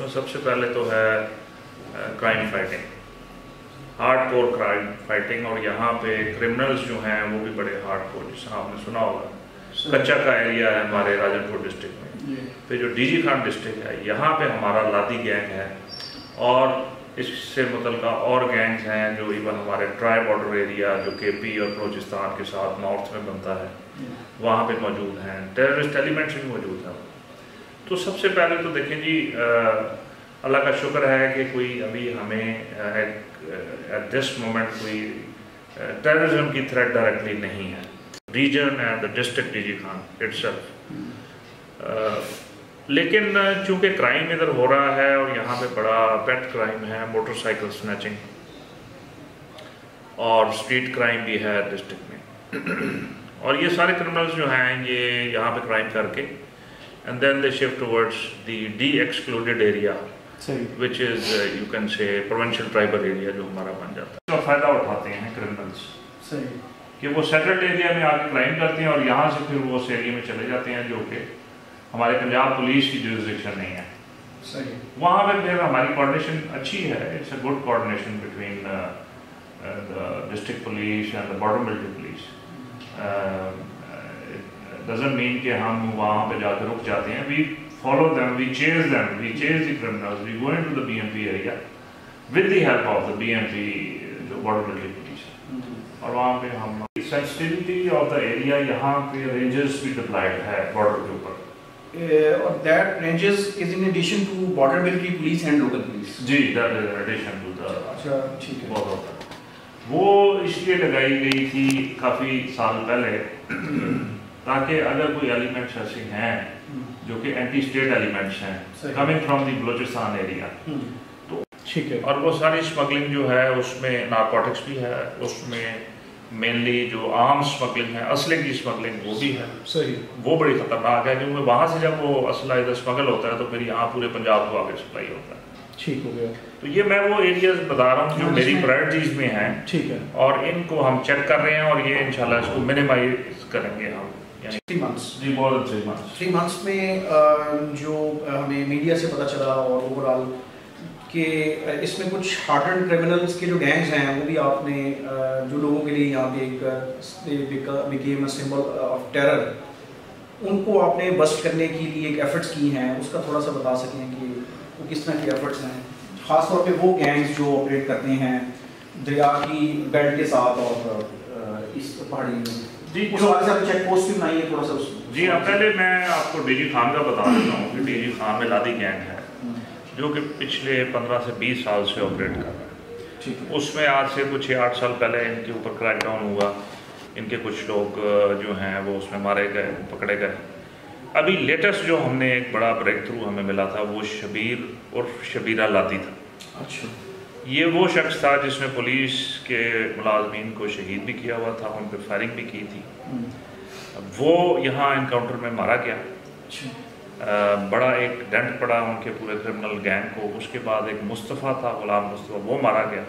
اس میں سب سے پہلے تو ہے crime fighting, hard core crime fighting, اور یہاں پہ کرمنلز جو ہیں وہ بھی بڑے ہارڈ کور، جس طرح آپ نے سنا ہوگا کچا کا ایریا ہے ہمارے راجن پور ڈسٹرکٹ میں، پھر جو ڈی جی خان ڈسٹرکٹ ہے یہاں پہ ہمارا لادی گینگ ہے، اور اس سے متعلقہ اور گینگز ہیں جو ایون ہمارے ٹرائی بارڈر ایریا جو کے پی اور بلوچستان کے ساتھ نارتھ میں بنتا ہے وہاں پہ موجود ہیں، ٹیررسٹ ایلیمنٹس بھی موجود ہیں۔ تو سب سے پہلے تو دیکھیں جی اللہ کا شکر ہے کہ کوئی ابھی ہمیں ایٹ دس مومنٹ کوئی ٹیررزم کی تھریٹ ڈائریکٹلی نہیں ہے، region and the district D G Khan itself, لیکن چونکہ کرائم ادھر ہو رہا ہے اور یہاں پہ بڑا پیٹ کرائم ہے، موٹر سائیکل سنیچنگ اور اسٹریٹ کرائم بھی ہے ڈسٹرکٹ میں، اور یہ سارے کرمنلز جو ہیں یہ یہاں پہ کرائم کر کے and then they shift towards the de-excluded area وچ as you can say provincial tribal area جو ہمارا بن جاتا ہے، تو فائدہ اٹھاتے ہیں کرمنلز کہ وہ سیٹلڈ ایریا میں آ کے کرائم کرتے ہیں اور یہاں سے پھر وہ اس ایریا میں چلے جاتے ہیں جو کہ ہمارے پنجاب پولیس کی جورسڈکشن نہیں ہے، وہاں پہ پھر ہماری کوآرڈینیشن اچھی ہے، it's a good coordination between district police and the border military police, doesn't mean کہ ہم وہاں پہ جا کے رک جاتے ہیں، وی follow them, we chase the criminals, we go into the B M P area with the help of the B M P جو بارڈر ملٹری پولیس، اور وہاں پہ ہم سینسٹیوٹی آف دا ایریا یہاں پہ رینجز بھی ڈپلائڈ ہے border کے اوپر، or that ranges is in addition to border military police and local police. G that is in addition to the اچھا ٹھیک ہے، وہ اس لیے لگائی گئی تھی کافی سال پہلے تاکہ اگر کوئی ایلیمنٹس ایسے ہیں جو کہ اینٹی اسٹیٹ ایلیمنٹس ہیں coming from the Balochistan area, تو ٹھیک ہے، اور وہ ساری اسمگلنگ جو ہے اس میں نارکوٹکس بھی ہے، اس میں مینلی جو عام اسمگلنگ ہے، اسلحے کی اسمگلنگ وہ بھی ہے، صحیح، وہ بڑی خطرناک ہے کیونکہ وہاں سے جب وہ اسلحہ ادھر اسمگل ہوتا ہے تو پھر یہاں پورے پنجاب کو آگے سپلائی ہوتا ہے۔ ٹھیک ہو گیا، تو یہ میں وہ ایریاز بتا رہا ہوں جو میری پرائرٹیز میں ہیں، ٹھیک ہے، اور ان کو ہم چیک کر رہے ہیں اور یہ انشاءاللہ اس کو منیمائز کریں گے ہم، یعنی 3 months جی more than 3 months 3 months میں جو ہمیں میڈیا سے پتہ چلا اور اوور آل کہ اس میں کچھ ہارڈنڈ کرمنلز کے جو گینگز ہیں وہ بھی آپ نے جو لوگوں کے لیے یہاں پہ ایک became a symbol of terror, ان کو آپ نے بسٹ کرنے کے لیے ایک ایفرٹس کی ہیں، اس کا تھوڑا سا بتا سکیں کہ وہ کس طرح کے ایفرٹس ہیں، خاص طور پہ وہ گینگز جو آپریٹ کرتے ہیں دریا کی بیلٹ کے ساتھ اور اس پہاڑی میں، جی اس حوالے سے آپ چیک پوسٹ بھی بنائی ہے تھوڑا سا؟ جی ہاں، پہلے میں آپ کو ڈی جی خان کا بتا دیتا ہوں کہ ڈی جی خان میں لادی گینگ ہے جو کہ پچھلے 15 سے 20 سال سے آپریٹ کر رہا ہے، اس میں آج سے کچھ 8 سال پہلے ان کے اوپر کریک ڈاؤن ہوا، ان کے کچھ لوگ جو ہیں وہ اس میں مارے گئے، پکڑے گئے۔ ابھی لیٹسٹ جو ہم نے ایک بڑا بریک تھرو ہمیں ملا تھا وہ شبیر عرف شبیرہ لادی تھا۔ اچھا، یہ وہ شخص تھا جس نے پولیس کے ملازمین کو شہید بھی کیا ہوا تھا، ان پہ فائرنگ بھی کی تھی، وہ یہاں انکاؤنٹر میں مارا گیا، بڑا ایک ڈنٹ پڑا ان کے پورے کرمنل گینگ کو۔ اس کے بعد ایک مصطفیٰ تھا، غلام مصطفیٰ، وہ مارا گیا،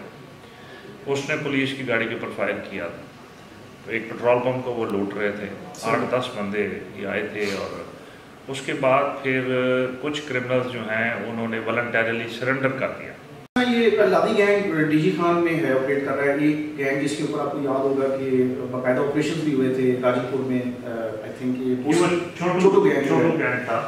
اس نے پولیس کی گاڑی کے اوپر فائر کیا تھا، تو ایک پیٹرول پمپ کو وہ لوٹ رہے تھے، 8-10 بندے یہ آئے تھے، اور اس کے بعد پھر کچھ کرمنلز جو ہیں انہوں نے والنٹیرلی سرنڈر کر دیا۔ یہ لادی گینگ ڈی جی خان میں ہے، آپریٹ کر رہا ہے، یہ گینگ جس کے اوپر آپ کو یاد ہوگا کہ باقاعدہ آپریشن بھی ہوئے تھے راجن پور میں، آئی تھنک یہ چھوٹو گینگ تھا،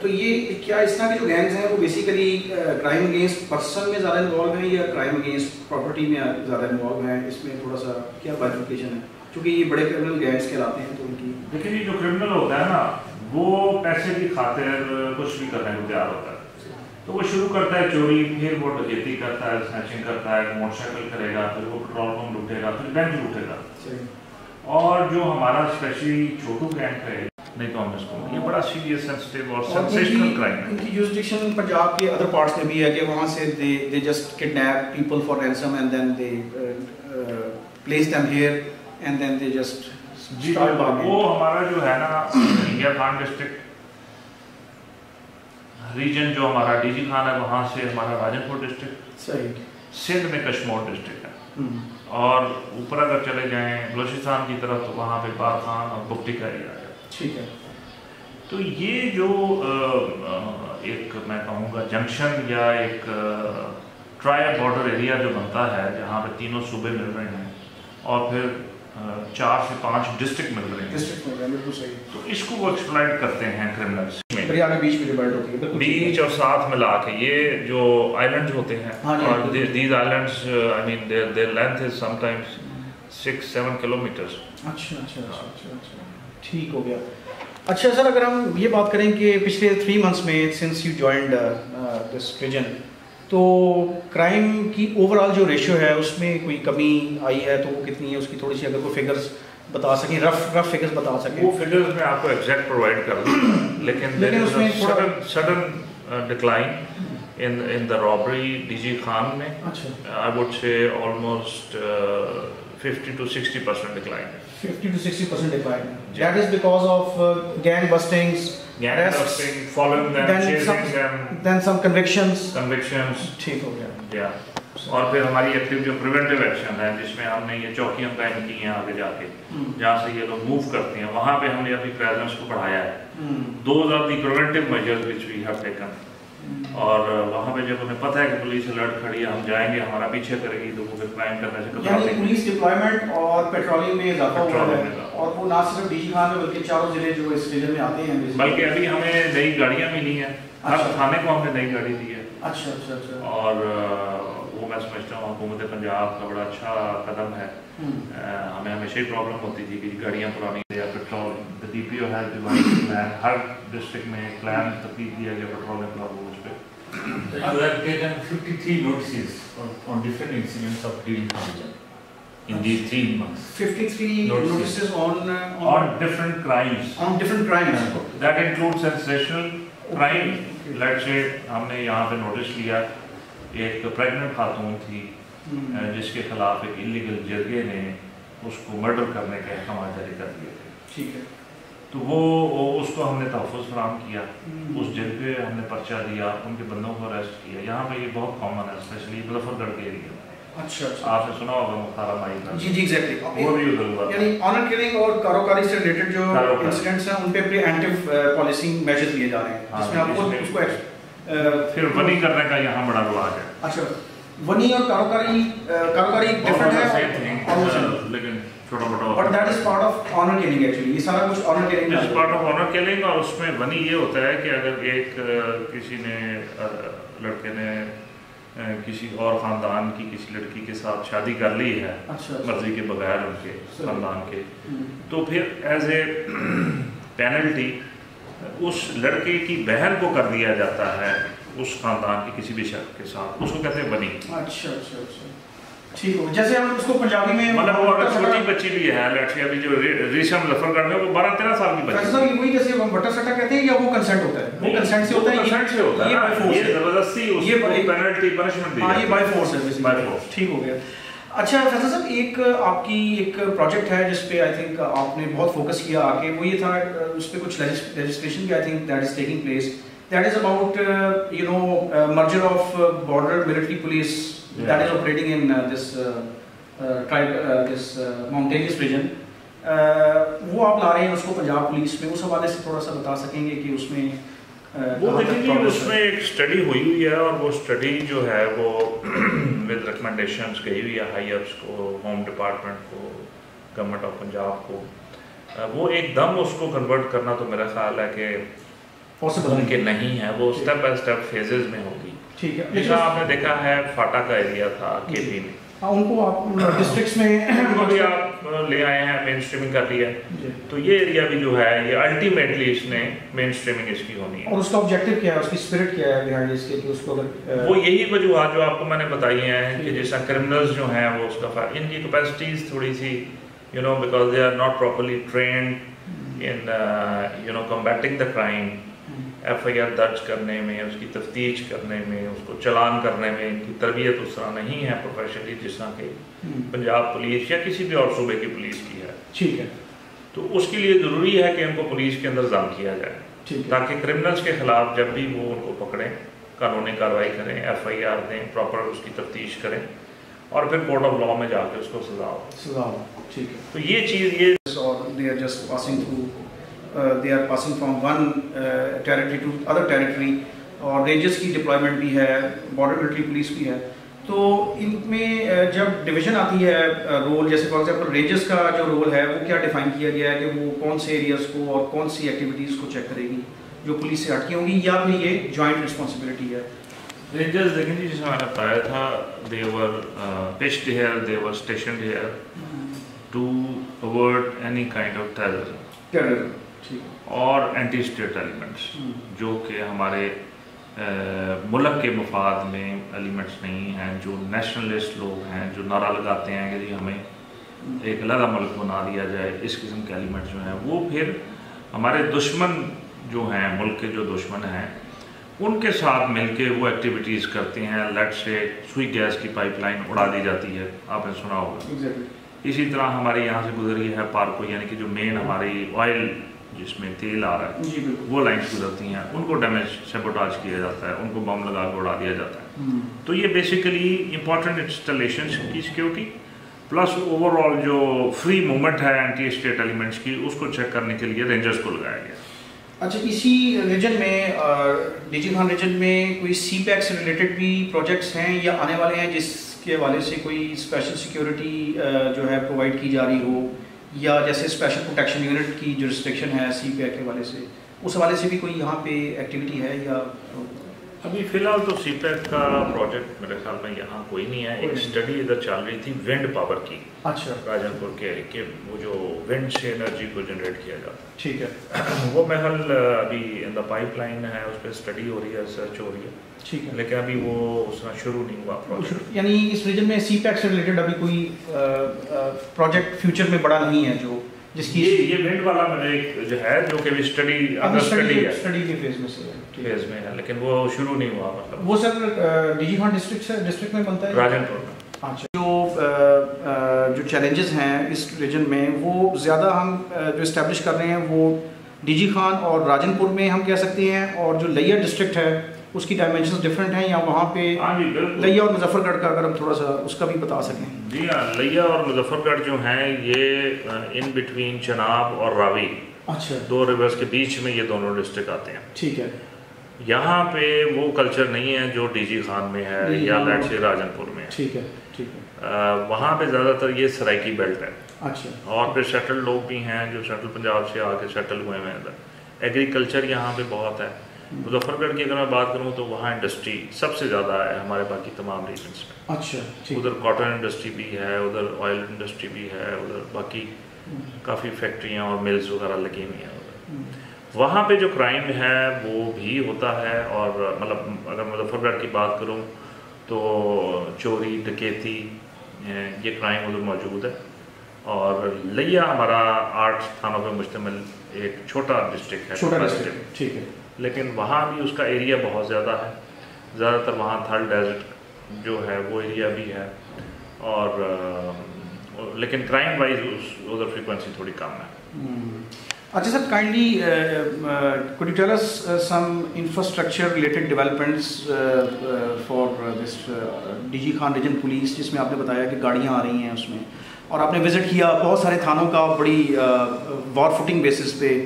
تو یہ کیا اس طرح کے جو گینگز ہیں وہ بیسیکلی کرائم اگینسٹ پرسن میں زیادہ انوالو ہیں یا کرائم اگینسٹ پراپرٹی میں زیادہ انوالو ہیں؟ اس میں تھوڑا سا کیا بائیفرکیشن ہے، کیونکہ یہ بڑے کرمنل گینگز کہلاتے ہیں تو ان کی؟ دیکھیں جو کرمنل ہوتا ہے نا وہ پیسے کی خاطر کچھ بھی کرنے کو تیار ہوتا ہے، تو وہ شروع کرتا ہے چوری، پھر وہ ڈکیتی کرتا ہے، سنیچنگ کرتا ہے، موٹر سائیکل کرے گا، پھر وہ پیٹرول پمپ لوٹے گا، پھر بینک لوٹے گا، اور جو ہمارا اسپیشلی چھوٹو گینگ ہے نہیں تو ہم اس کو یہ بڑا سیریس سینسٹیو اور سینسیشنل کرائم ہے۔ ان کی جورسڈکشن پنجاب کے ادر پارٹس میں بھی ہے کہ وہاں سے they just kidnap people for ransom and then they place them here and then they just جی وہ ہمارا جو ہے نا انڈیا خان ڈسٹرکٹ ریجن جو ہمارا ڈی جی خان ہے وہاں سے ہمارا راجن پور ڈسٹرکٹ، صحیح، سندھ میں کشمور ڈسٹرکٹ ہے، اور اوپر اگر چلے جائیں بلوچستان کی طرف تو وہاں پہ پار خان اور بگٹی کا ایریا ہے۔ ٹھیک ہے، تو تو یہ جو ایک میں کہوں گا جنکشن یا ایک ٹرائی بارڈر ایریا جو بنتا ہے جہاں پہ تینوں صوبے مل رہے ہیں اور پھر 4 سے 5 ڈسٹرکٹ مل رہے ہیں، بالکل صحیح. تو اس کو وہ ایکسپلائٹ کرتے ہیں کرمنلس دریا میں بیچ میں ڈیوائڈ ہوتی ہے، بیچ اور ساتھ ملا کے یہ جو آئیلینڈز ہوتے ہیں اور these islands I mean their length is sometimes 6-7 kilometres. اچھا اچھا اچھا اچھا ٹھیک ہو گیا. اچھا سر، اگر ہم یہ بات کریں کہ پچھلے 3 months میں since you joined this region, تو کرائم کی اوور آل جو ریشیو ہے اس میں کوئی کمی آئی ہے تو وہ کتنی ہے، اس کی تھوڑی سی اگر کوئی فگرز بتا سکیں، رف فگرز بتا سکیں. وہ فگرز میں آپ کو ایگزیکٹ پرووائڈ کر دوں لیکن اس میں sudden decline in the robbery DG Khan میں I would say almost 50 to 60% decline. 50 to 60% decline. That is because of gang bustings, following them, chasing them, then some convictions. ٹھیک ہو گیا. Yeah. اور پھر ہماری ایکٹیو جو پریونٹیو ایکشن ہے جس میں ہم نے یہ چوکیاں قائم کی ہیں آگے جا کے جہاں سے یہ لوگ موو کرتے ہیں، وہاں پہ ہم نے اپنی پریزنس کو بڑھایا ہے. Those are the preventive measures which we have taken. اور وہاں پہ جب ہمیں پتہ ہے کہ پولیس الرٹ کھڑی ہے، ہم جائیں گے، ہمارا پیچھے کرے گی، تو وہ پھر کرائم کرنے سے کترا دیں. پولیس ڈپلائمنٹ اور پیٹرولنگ میں اضافہ ہوا ہے، اور وہ نہ صرف ڈی جی خان میں بلکہ چاروں ضلع جو اس ریجن میں آتے ہیں، بلکہ ابھی ہمیں نئی گاڑیاں ملی ہیں، ہر تھانے کو ہم نے نئی گاڑی دی ہے. اچھا اچھا اچھا. اور وہ میں سمجھتا ہوں حکومت پنجاب کا بڑا اچھا قدم ہے. ہمیں ہمیشہ ہی پرابلم ہوتی تھی کہ گاڑیاں پرانی یا petrol. D P O has divide plan, Hare district میں پلان ترتیب دیا گیا پیٹرول پلان اس پہ. You have taken 53 notices on different incidents of dealing in these 3 months. 53 notices on different crimes. On different crimes. That includes sensational crime. Let's say ہم نے یہاں پہ notice لیا ایک پریگننٹ خاتون تھی جس کے خلاف ایک انلیگل جرگے نے اس کو مرڈر کرنے کے احکامات جاری کر دیے تھے. ٹھیک ہے. تو وہ اس کو ہم نے تحفظ فراہم کیا، اس جرگے ہم نے پرچہ دیا، ان کے بندوں کو اریسٹ کیا. یہاں پہ یہ بہت کامن ہے، اسپیشلی مظفر گڑھ کے ایریا میں. اچھا آپ نے سنا ہوگا مختار مائی کا. جی ایگزیکٹلی. وہ بھی ادھر ہوا، یعنی آنر کلنگ اور کاروکاری سے ریلیٹڈ جو انسیڈنٹس ہیں ان پہ پری ایمپٹیو پالیسنگ میجرز لیے جا رہے ہیں، جس میں آپ کو اس کو پھر ونی کرنے کا یہاں بڑا رواج ہے. اچھا، ونی اور کاروکاری ڈفرنٹ ہے لیکن چھوٹا موٹا، but that is part of honour killing. Actually یہ سارا کچھ honour killing is part of honour killing. اور اس میں ونی یہ ہوتا ہے کہ اگر ایک کسی نے لڑکے نے کسی اور خاندان کی کسی لڑکی کے ساتھ شادی کر لی ہے مرضی کے بغیر ان کے خاندان کے، تو پھر ایز اے پینلٹی اس لڑکے کی بہن کو کر دیا جاتا ہے اس خاندان کی کسی بھی شخص کے ساتھ. اس کو کہتے ہیں بنی. اچھا اچھا اچھا ٹھیک ہو. جیسے ہم اس کو پنجابی میں مطلب وہ اگر چھوٹی بچی بھی ہے لیٹس سے ابھی جو ریشم مظفر گڑھ میں وہ 12-13 سال کی بچی ہے، وہی جیسے ہم بٹا سٹا کہتے ہیں، یا وہ کنسنٹ ہوتا ہے؟ وہ کنسنٹ سے ہوتا ہے. کنسنٹ سے ہوتا ہے، یہ زبردستی اس کو پینلٹی پنشمنٹ دی ہے. ہاں یہ بائی فورس ہے، بائی فورس. ٹھیک ہو گیا. اچھا فیصل صاحب، ایک آپ کی ایک پروجیکٹ ہے جس پہ آئی تھنک آپ نے بہت فوکس کیا آ کے، وہ یہ تھا اس پہ کچھ لیجسلیشن بھی I think that is taking place. That is about merger of border military police that is operating in this mountainous region. وہ آپ لا رہے ہیں اس کو پنجاب پولیس میں، اس حوالے سے تھوڑا سا بتا سکیں گے کہ اس میں وہ دیکھیں اس میں ایک اسٹڈی ہوئی ہے، اور وہ اسٹڈی جو ہے وہ ود ریکمنڈیشنز گئی ہوئی ہے ہائی اپس کو، ہوم ڈپارٹمنٹ کو، گورنمنٹ آف پنجاب کو. وہ ایک دم اس کو کنورٹ کرنا تو میرا خیال ہے کہ ممکن نہیں ہے، وہ اسٹیپ بائی اسٹیپ فیزز میں ہوگی. ٹھیک ہے. جیسا آپ نے دیکھا ہے فاٹا کا ایریا تھا کے پی میں، ان کو آپ ڈسٹرکٹس میں بھی آپ لے آئے ہیں، مین اسٹریمنگ کر لی ہے. تو یہ ایریا بھی جو ہے یہ الٹیمیٹلی اس نے مین اسٹریمنگ اس کی ہونی ہے. اور اس کا آبجیکٹو کیا ہے، اس کی اسپرٹ کیا ہے بیہائنڈ اس کے، کہ اس کو اگر وہ یہی وجوہات جو آپ کو میں نے بتائی ہیں کہ جیسا کرمنلز جو ہیں وہ اس کا ان کی کیپیسٹیز تھوڑی سی because they are not properly trained in combating the crime. F I R درج کرنے میں، اس کی تفتیش کرنے میں، اس کو چلان کرنے میں ان کی تربیت اس طرح نہیں ہے پروفیشنلی جس طرح کہ پنجاب پولیس یا کسی بھی اور صوبے کی پولیس کی ہے. ٹھیک ہے. تو اس کے لیے ضروری ہے کہ ان کو پولیس کے اندر ضم کیا جائے تاکہ کرمنلز کے خلاف جب بھی وہ ان کو پکڑیں قانونی کارروائی کریں، ایف آئی آر دیں، پراپر اس کی تفتیش کریں، اور پھر کورٹ آف لاء میں جا کے اس کو سزا ہو. ٹھیک ہے. تو یہ چیز یہ اور they are just passing through they are passing from one territory to other territory, اور رینجرس کی ڈپلائمنٹ بھی ہے، بارڈر ملٹری پولیس بھی ہے. تو ان میں جب ڈویژن آتی ہے رول، جیسے فار ایگزامپل رینجرس کا جو رول ہے وہ کیا ڈیفائن کیا گیا ہے کہ وہ کون سے ایریاز کو اور کون سی ایکٹیویٹیز کو چیک کرے گی جو پولیس سے ہٹ کی ہوں گی، یا پھر یہ جوائنٹ رسپانسبلٹی ہے؟ رینجرز دیکھیں جی، جیسے میں نے بتایا تھا، they were pitched here, they were stationed here to avert any kind of terrorism اور اینٹی اسٹیٹ ایلیمنٹس جو کہ ہمارے ملک کے مفاد میں ایلیمنٹس نہیں ہیں، جو نیشنلسٹ لوگ ہیں، جو نعرہ لگاتے ہیں کہ جی ہمیں ایک علیحدہ ملک بنا دیا جائے، اس قسم کے ایلیمنٹس جو ہیں وہ پھر ہمارے دشمن جو ہیں، ملک کے جو دشمن ہیں ان کے ساتھ مل کے وہ ایکٹیویٹیز کرتے ہیں. لیٹ سے سوئی گیس کی پائپ لائن اڑا دی جاتی ہے، آپ نے سنا ہوگا. اسی طرح ہمارے یہاں سے گزری ہے پارکو، یعنی کہ جو مین ہماری آئل جس میں تیل آ رہا ہے وہ لائنس گزرتی ہیں، ان کو ڈیمیج سیبوٹاج کیا جاتا ہے، ان کو بم لگا کے اڑا دیا جاتا ہے. تو یہ بیسیکلی امپورٹنٹ انسٹالیشنس کی سیکیورٹی پلس اوور آل جو فری موومنٹ ہے اینٹی اسٹیٹ ایلیمنٹس کی، اس کو چیک کرنے کے لیے رینجرس کو لگایا گیا. اچھا، اسی ریجن میں ڈی جی خان ریجن میں کوئی سی پیک سے ریلیٹڈ بھی پروجیکٹس ہیں یا آنے والے ہیں جس کے حوالے سے کوئی اسپیشل سیکیورٹی جو ہے پرووائڈ کی جا رہی ہو، یا جیسے اسپیشل پروٹیکشن یونٹ کی جو ریسٹرکشن ہے سی پیک کے حوالے سے، اس حوالے سے بھی کوئی یہاں پہ ایکٹیویٹی ہے یا؟ ابھی فی الحال تو سی پیک کا پروجیکٹ میرے خیال میں یہاں کوئی نہیں ہے. ایک اسٹڈی ادھر چل رہی تھی ونڈ پاور کی، اچھا، راجن پور کے کہ وہ جو ونڈ سے انرجی کو جنریٹ کیا جاتا ہے، ٹھیک ہے، وہ محل ابھی ان دا پائپ لائن ہے، اس پہ اسٹڈی ہو رہی ہے، ریسرچ ہو رہی ہے، ٹھیک ہے، لیکن ابھی وہ اس طرح شروع نہیں ہوا پروجیکٹ. یعنی اس ریجن میں سی پیک سے ریلیٹڈ ابھی کوئی پروجیکٹ فیوچر میں بڑا نہیں ہے جو جس کی یہ ونڈ والا میرے جو ہے، جو کہ بھی اسٹڈی کے فیز میں ہے، لیکن وہ شروع نہیں ہوا. مطلب وہ سر ڈی جی خان ڈسٹرکٹ میں بنتا ہے، راجن پور میں. اچھا، جو چیلنجز ہیں اس ریجن میں وہ زیادہ ہم جو اسٹیبلش کر رہے ہیں وہ ڈی جی خان اور راجن پور میں ہم کہہ سکتے ہیں، اور جو لیا ڈسٹرکٹ ہے اس کی ڈائمینشنز ڈفرینٹ ہیں، یا وہاں پہ لیا اور مظفر گڑھ کا اگر ہم تھوڑا سا اس کا بھی بتا سکیں؟ جی ہاں، لیا اور مظفر گڑھ جو ہیں یہ ان بٹوین چناب اور راوی، اچھا، دو ریورز کے بیچ میں یہ دونوں ڈسٹرکٹ آتے ہیں. ٹھیک ہے. یہاں پہ وہ کلچر نہیں ہے جو ڈی جی خان میں ہے یا لیٹ سے راجن پور میں ہے. ٹھیک ہے، ٹھیک ہے. وہاں پہ زیادہ تر یہ سرائکی بیلٹ ہے. اچھا. اور پھر سیٹل لوگ بھی ہیں جو سیٹل پنجاب سے آ کے سیٹل ہوئے ہیں ادھر. ایگریکلچر یہاں پہ بہت ہے. مظفر گڑھ کی اگر میں بات کروں تو وہاں انڈسٹری سب سے زیادہ ہے ہمارے باقی تمام ریجنس میں. اچھا. ادھر کاٹن انڈسٹری بھی ہے، ادھر آئل انڈسٹری بھی ہے، ادھر باقی کافی فیکٹریاں اور ملز وغیرہ لگی ہوئی ہیں ادھر. وہاں پہ جو کرائم ہے وہ بھی ہوتا ہے، اور مطلب اگر مظفر گڑھ کی بات کروں تو چوری ڈکیتی یہ کرائم ادھر موجود ہے. اور لیا ہمارا 8 تھانوں پہ مشتمل ایک چھوٹا ڈسٹرکٹ ہے، لیکن وہاں بھی اس کا ایریا بہت زیادہ ہے. زیادہ تر وہاں تھل ڈیزرٹ جو ہے وہ ایریا بھی ہے، اور لیکن کرائم وائز ادھر فریکوینسی تھوڑی کم ہے. اچھا سر، kindly could you tell us some infrastructure related developments for this DG Khan Region Police، جس میں آپ نے بتایا کہ گاڑیاں آ رہی ہیں اس میں، اور آپ نے وزٹ کیا بہت سارے تھانوں کا، بڑی وار فوٹنگ بیسس پہ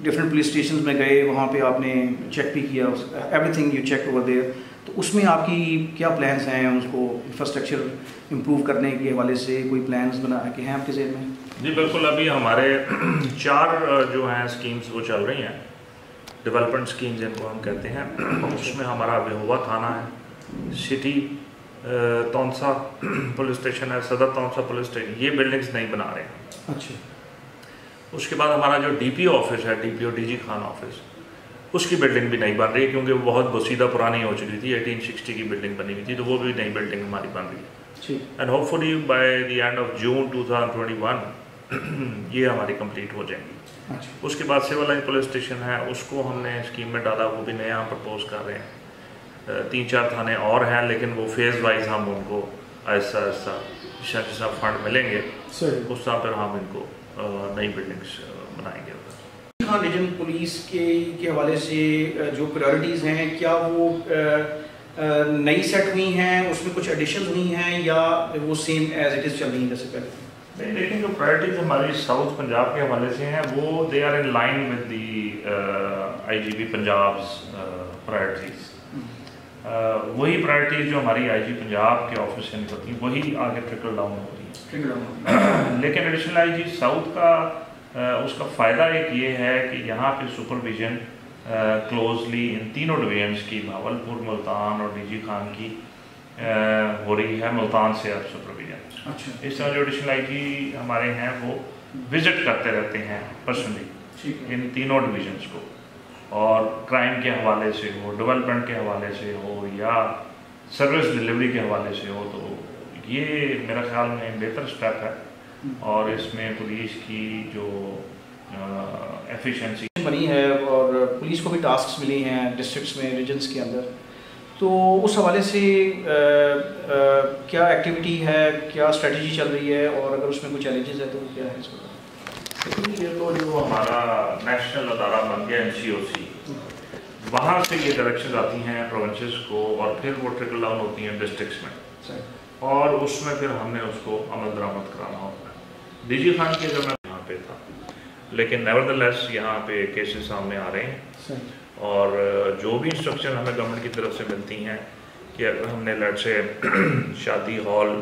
ڈفرینٹ پولیس اسٹیشنز میں گئے، وہاں پہ آپ نے چیک بھی کیا، every thing you check over there. تو اس میں آپ کی کیا پلانس ہیں اس کو انفراسٹرکچر امپروو کرنے کے حوالے سے؟ کوئی پلانس بنا کے ہیں آپ کے ذہن میں؟ جی بالکل. ابھی ہمارے 4 جو ہیں اسکیمز وہ چل رہی ہیں، ڈیولپمنٹ اسکیمز جن کو ہم کہتے ہیں. اس میں ہمارا وہوا تھانہ ہے، سٹی تونسا پولیس اسٹیشن ہے، صدر تونسا پولیس اسٹیشن، یہ بلڈنگز نہیں بنا رہے ہیں. اچھا. اس کے بعد ہمارا جو ڈی پی او آفس ہے، D P O D G Khan office, اس کی بلڈنگ بھی نہیں بن رہی ہے کیونکہ وہ بہت بسیدہ پرانی ہو چکی تھی. 1860 کی بلڈنگ بنی ہوئی تھی، تو وہ بھی نئی بلڈنگ ہماری بن رہی ہے. And hopefully by the end of June 2021 یہ ہماری کمپلیٹ ہو جائیں گی. اس کے بعد سول لائن پولیس اسٹیشن ہے، اس کو ہم نے اسکیم میں ڈالا، وہ بھی نیا ہم پرپوز کر رہے ہیں. 3-4 تھانے اور ہیں، لیکن وہ فیز وائز ہم ان کو آہستہ آہستہ جیسا فنڈ ملیں گے اس طرح پھر ہم ان کو نئی بلڈنگس بنائیں گے. خان ریجن پولیس کے حوالے سے جو پرائرٹیز ہیں، کیا وہ نئی سیٹ ہوئی ہیں، اس میں کچھ ایڈیشن ہوئی ہیں، یا وہ سیم ایز اٹ از چل رہی ہیں جیسے پہلے؟ نہیں لیکن جو پرائرٹیز ہماری ساؤتھ پنجاب کے حوالے سے ہیں وہ they are in line with the I G P Punjab's priorities. وہی پرائرٹیز جو ہماری آئی جی پنجاب کے آفس سے نکلتی ہیں وہی آگے ٹرکل ڈاؤن ہو رہی ہیں. لیکن ایڈیشنل آئی جی ساؤتھ کا اس کا فائدہ ایک یہ ہے کہ یہاں پہ سپرویژن کلوزلی ان تینوں ڈویژنس کی بھاولپور، ملتان اور ڈی جی خان کی ہو رہی ہے. ملتان سے اب سپرویژن. اس طرح جو ایڈیشنل آئی جی ہمارے ہیں وہ وزٹ کرتے رہتے ہیں پرسنلی ان تینوں ڈویژنس کو، اور کرائم کے حوالے سے ہو، ڈیولپمنٹ کے حوالے سے ہو یا سروس ڈلیوری کے حوالے سے ہو. تو یہ میرا خیال میں بہتر اسٹیپ ہے، اور اس میں پولیس کی جو ایفیشنسی بنی ہے اور پولیس کو بھی ٹاسکس ملی ہیں ڈسٹرکٹس میں، ریجنس کے اندر، تو اس حوالے سے کیا ایکٹیویٹی ہے، کیا اسٹریٹجی چل رہی ہے، اور اگر اس میں کوئی چیلنجز ہے تو کیا ہے اس وقت؟ یہ تو جو ہمارا نیشنل ادارہ بن گیا NCOC، وہاں سے یہ ڈائریکشنز آتی ہیں پروونسز کو، اور پھر وہ ٹرکل ڈاؤن ہوتی ہیں ڈسٹرکٹس میں، اور اس میں پھر ہم نے اس کو عمل درآمد کرانا ہوتا ہے. ڈی جی خان کی جب میں یہاں پہ تھا، لیکن نیوردلیس یہاں پہ کیسز سامنے آ رہے ہیں، اور جو بھی انسٹرکشن ہمیں گورنمنٹ کی طرف سے ملتی ہیں کہ اگر ہم نے لیٹ سے شادی ہال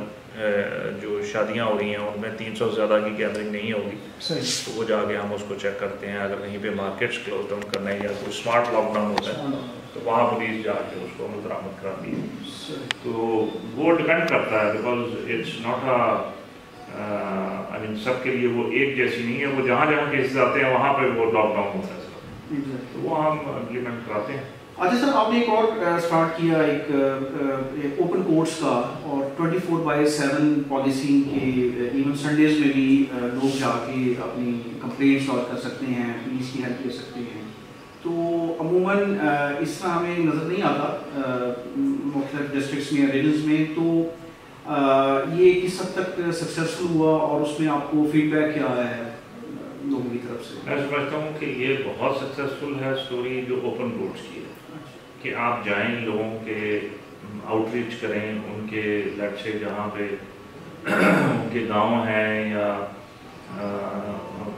جو شادیاں ہو رہی ہیں ان میں 300 سے زیادہ کی گیدرنگ نہیں ہوگی، تو وہ جا کے ہم اس کو چیک کرتے ہیں. اگر کہیں پہ مارکیٹس کلوز ڈاؤن کرنا ہے یا کوئی اسمارٹ لاک ڈاؤن ہوتا ہے تو وہاں پولیس جا کے اس کو عمل درآمد کراتی ہے. تو وہ ڈپینڈ کرتا ہے، بیکاز اٹس ناٹ آئی مین سب کے لیے وہ ایک جیسی نہیں ہے. وہ جہاں جہاں کیسز آتے ہیں وہاں پہ وہ لاک ڈاؤن ہوتا ہے، تو وہ ہم امپلیمنٹ کراتے ہیں. اچھا سر، آپ نے ایک اور اسٹارٹ کیا ایک اوپن کورٹس کا، اور 24/7 پالیسی کے ایون سنڈیز میں بھی لوگ جا کے اپنی کمپلینٹ سالو کر سکتے ہیں، پولیس کی ہیلپ لے سکتے ہیں. تو عموماً اس طرح ہمیں نظر نہیں آتا مختلف ڈسٹرکٹس میں یا ریجنس میں. تو یہ کس حد تک سکسیزفل ہوا، اور اس میں آپ کو فیڈ بیک کیا آیا ہے لوگوں کی طرف سے؟ میں سمجھتا ہوں کہ یہ بہت سکسیزفل ہے اسٹوری جو اوپن کورٹس کی ہے، کہ آپ جائیں لوگوں کے آؤٹ ریچ کریں، ان کے لیٹ سے جہاں پہ ان کے گاؤں ہیں، یا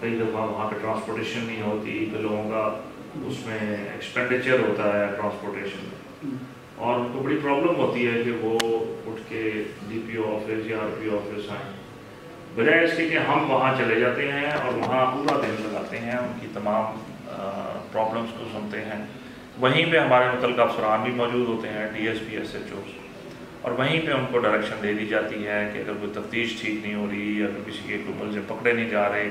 کئی دفعہ وہاں پہ ٹرانسپورٹیشن نہیں ہوتی، تو لوگوں کا اس میں ایکسپینڈیچر ہوتا ہے ٹرانسپورٹیشن میں، اور ان کو بڑی پرابلم ہوتی ہے کہ وہ اٹھ کے DPO آفس یا RPO آفس آئیں، بجائے اس کے کہ ہم وہاں چلے جاتے ہیں اور وہاں پورا دن لگاتے ہیں، ان کی تمام پرابلمس کو سنتے ہیں. وہیں پہ ہمارے متعلقہ افسران بھی موجود ہوتے ہیں، DSP SHOs، اور وہیں پہ ان کو ڈائریکشن دے دی جاتی ہے کہ اگر کوئی تفتیش ٹھیک نہیں ہو رہی، یا اگر کسی کے کوئی ملزم پکڑے نہیں جا رہے،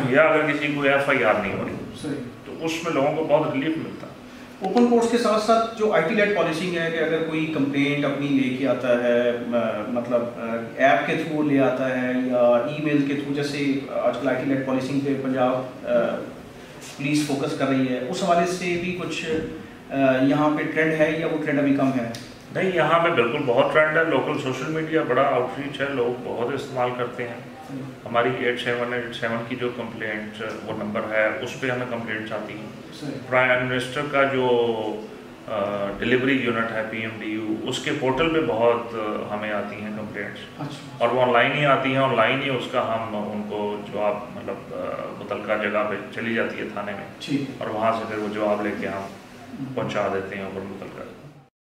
یا اگر کسی کو FIR نہیں ہو رہی، تو اس میں لوگوں کو بہت ریلیف ملتا ہے. اوپن کورٹس کے ساتھ ساتھ جو IT لیڈ پالیسنگ ہے کہ اگر کوئی کمپلینٹ اپنی لے کے آتا ہے، مطلب ایپ کے تھرو لے آتا ہے یا ای میل کے تھرو، جیسے آج کل IT لیڈ پالیسنگ پہ پنجاب پولیس فوکس کر رہی ہے، اس حوالے سے بھی کچھ یہاں پہ ٹرینڈ ہے یا وہ ٹرینڈ ابھی کم ہے؟ نہیں، یہاں پہ بالکل بہت ٹرینڈ ہے. لوکل سوشل میڈیا بڑا آؤٹ ریچ ہے، لوگ بہت استعمال کرتے ہیں. ہماری 8787 کی جو کمپلینٹ وہ نمبر ہے، اس پہ ہمیں کمپلینٹس آتی ہیں. پرائم منسٹر کا جو ڈلیوری یونٹ ہے PMDU، اس کے پورٹل پہ بہت ہمیں آتی ہیں کمپلینٹس، اور وہ آن لائن ہی آتی ہیں، آن لائن ہی اس کا ہم ان کو جواب، مطلب متعلقہ جگہ پہ چلی جاتی ہے تھانے میں، اور وہاں سے پھر وہ جواب لے کے ہم پہنچا دیتے ہیں اوپر متعلقہ.